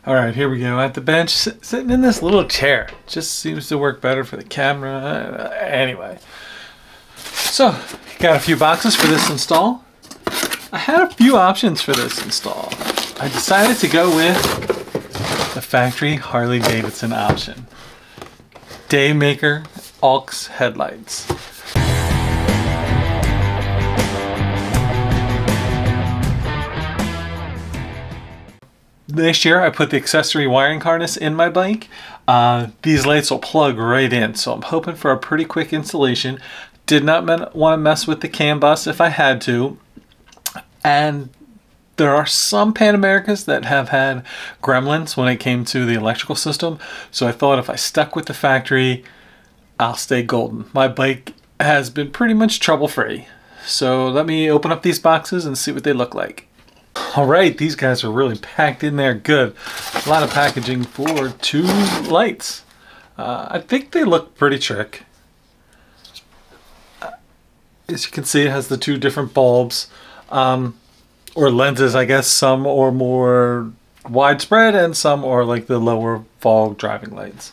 All right, here we go at the bench, sitting in this little chair. Just seems to work better for the camera. Anyway, so got a few boxes for this install. I had a few options for this install. I decided to go with the factory Harley Davidson option. Daymaker aux headlights. This year I put the accessory wiring harness in my bike. These lights will plug right in, so I'm hoping for a pretty quick installation. Did not want to mess with the CAN bus if I had to. And there are some Pan Americas that have had gremlins when it came to the electrical system. So I thought if I stuck with the factory, I'll stay golden. My bike has been pretty much trouble-free. So let me open up these boxes and see what they look like. All right, these guys are really packed in there good. A lot of packaging for 2 lights. I think they look pretty trick. As you can see, it has the 2 different bulbs. Or lenses, I guess. Some are more widespread and some are like the lower fog driving lights.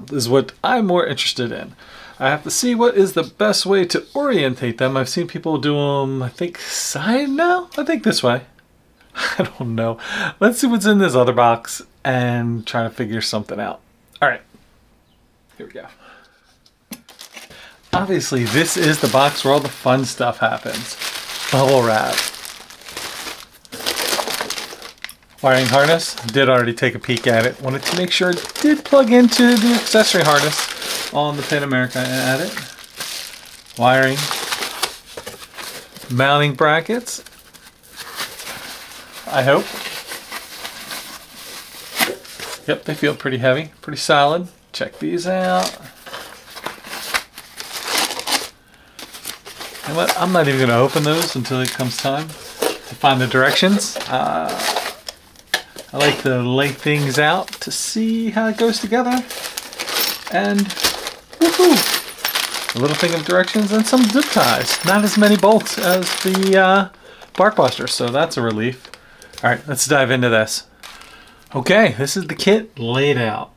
This is what I'm more interested in. I have to see what is the best way to orientate them. I've seen people do them, I think, side now? I think this way. I don't know. Let's see what's in this other box and try to figure something out. All right, here we go. Obviously, this is the box where all the fun stuff happens. Bubble wrap. Wiring harness. Did already take a peek at it. Wanted to make sure it did plug into the accessory harness on the Pan America at it. Wiring. Mounting brackets. I hope. Yep, they feel pretty heavy, pretty solid. Check these out. And what? I'm not even going to open those until it comes time to find the directions. I like to lay things out to see how it goes together. And woohoo! A little thing of directions and some zip ties. Not as many bolts as the Barkbuster, so that's a relief. All right, let's dive into this. Okay, this is the kit laid out.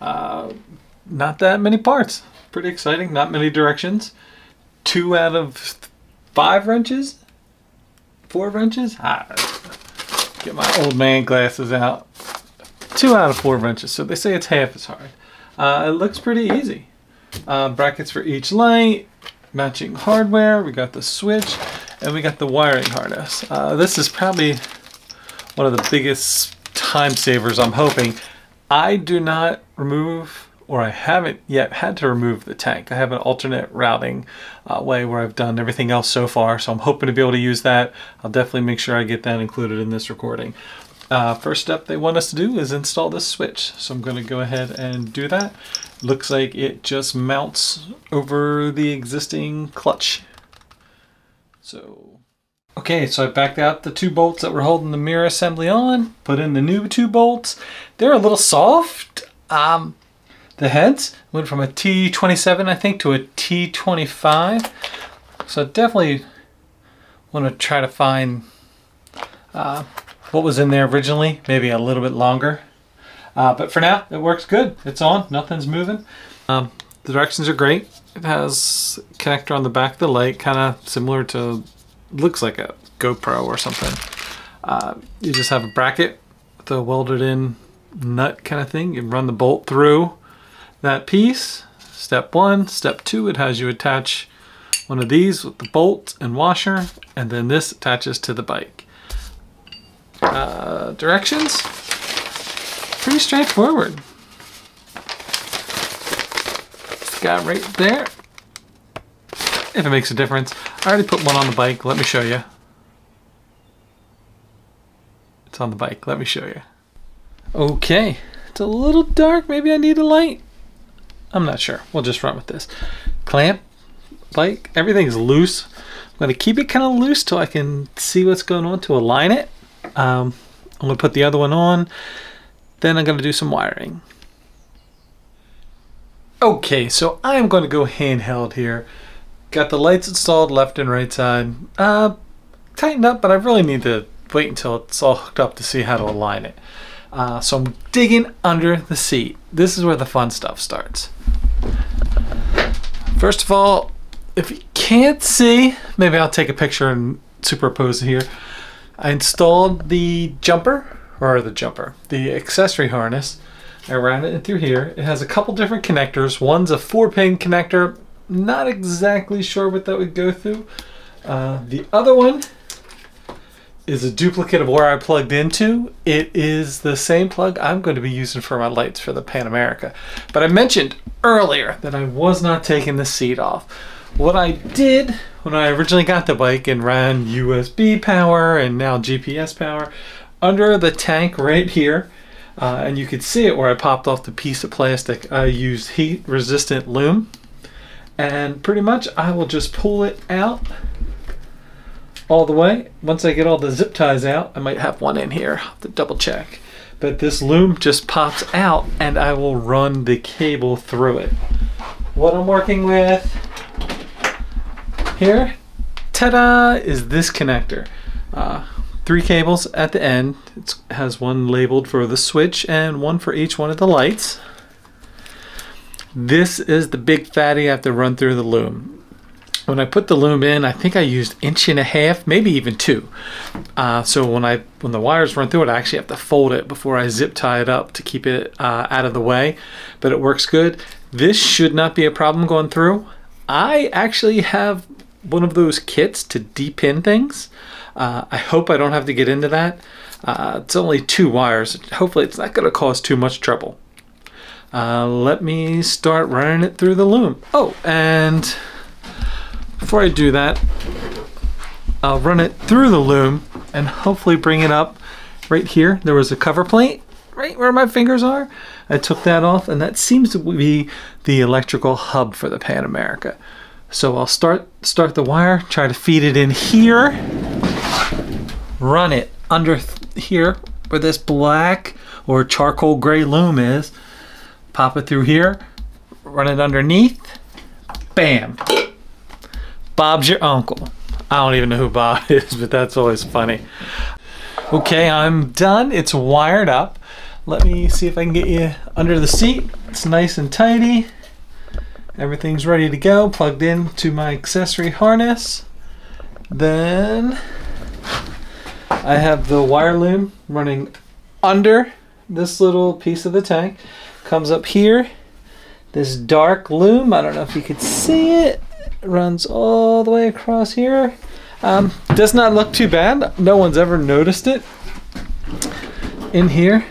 Not that many parts. Pretty exciting, not many directions. 2 out of 5 wrenches? 4 wrenches? Get my old man glasses out. 2 out of 4 wrenches, so they say it's half as hard. It looks pretty easy. Brackets for each light, matching hardware, we got the switch, and we got the wiring harness. This is probably one of the biggest time savers, I'm hoping. I do not remove, or I haven't yet had to remove the tank. I have an alternate routing way where I've done everything else so far, so I'm hoping to be able to use that. I'll definitely make sure I get that included in this recording. First step they want us to do is install this switch. So I'm going to go ahead and do that. Looks like it just mounts over the existing clutch. Okay, so I backed out the 2 bolts that were holding the mirror assembly on, put in the new 2 bolts. They're a little soft. The heads went from a T27, I think, to a T25. So definitely want to try to find what was in there originally, maybe a little bit longer. But for now, it works good. It's on, nothing's moving. The directions are great. It has a connector on the back of the light, kind of similar to, looks like a GoPro or something. You just have a bracket with a welded in nut kind of thing. You run the bolt through that piece. Step 1. Step 2, it has you attach one of these with the bolt and washer, and then this attaches to the bike. Directions, pretty straightforward. It's the guy right there. If it makes a difference. I already put one on the bike. Let me show you. It's on the bike. Let me show you. Okay, it's a little dark. Maybe I need a light. I'm not sure. We'll just run with this. Clamp, bike, everything's loose. I'm going to keep it kind of loose till I can see what's going on to align it. I'm going to put the other one on. Then I'm going to do some wiring. Okay, so I'm going to go handheld here. Got the lights installed left and right side. Tightened up, but I really need to wait until it's all hooked up to see how to align it. So I'm digging under the seat. This is where the fun stuff starts. First of all, if you can't see, maybe I'll take a picture and superimpose it here. I installed the the accessory harness. I ran it in through here. It has a couple different connectors. One's a 4-pin connector. Not exactly sure what that would go through. The other one is a duplicate of where I plugged into. It is the same plug I'm going to be using for my lights for the Pan America. But I mentioned earlier that I was not taking the seat off. What I did when I originally got the bike and ran USB power and now GPS power, under the tank right here, and you could see it where I popped off the piece of plastic, I used heat resistant loom, and pretty much I will just pull it out all the way. Once I get all the zip ties out, I might have one in here, I'll have to double check, but this loom just pops out and I will run the cable through it. What I'm working with here, ta-da, is this connector. 3 cables at the end. It has one labeled for the switch and one for each one of the lights. This is the big fatty I have to run through the loom. When I put the loom in, I think I used 1.5 inches, maybe even 2. So when the wires run through it, I actually have to fold it before I zip tie it up to keep it out of the way, but it works good. This should not be a problem going through. I actually have one of those kits to depin things. I hope I don't have to get into that. It's only 2 wires. Hopefully it's not going to cause too much trouble. Let me start running it through the loom. Oh, and before I do that, I'll run it through the loom and hopefully bring it up right here. There was a cover plate right where my fingers are. I took that off, and that seems to be the electrical hub for the Pan America. So I'll start the wire, try to feed it in here, run it under here where this black or charcoal gray loom is, pop it through here, run it underneath, bam. Bob's your uncle. I don't even know who Bob is, but that's always funny. Okay, I'm done. It's wired up. Let me see if I can get you under the seat. It's nice and tidy. Everything's ready to go, plugged in to my accessory harness. Then I have the wire loom running under this little piece of the tank. Comes up here. This dark loom, I don't know if you could see it, runs all the way across here. Does not look too bad. No one's ever noticed it. In here,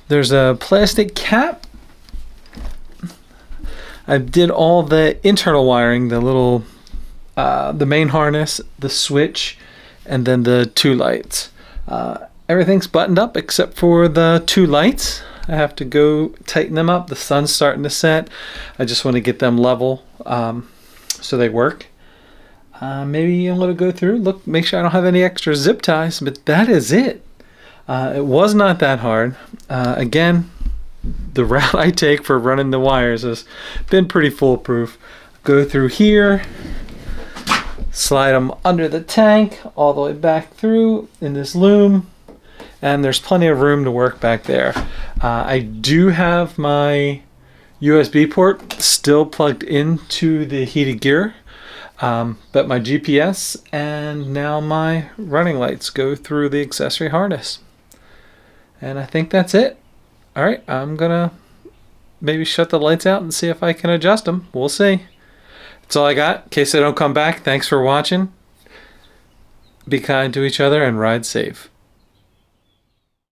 there's a plastic cap. I did all the internal wiring, the little, the main harness, the switch, and then the 2 lights. Everything's buttoned up except for the 2 lights. I have to go tighten them up. The sun's starting to set. I just want to get them level so they work. Maybe I'm going to go through, look, make sure I don't have any extra zip ties, but that is it. It was not that hard. Again, the route I take for running the wires has been pretty foolproof. Go through here, slide them under the tank, all the way back through in this loom, and there's plenty of room to work back there. I do have my USB port still plugged into the heated gear, but my GPS and now my running lights go through the accessory harness. And I think that's it. All right, I'm gonna maybe shut the lights out and see if I can adjust them. We'll see. That's all I got. In case I don't come back, thanks for watching. Be kind to each other and ride safe.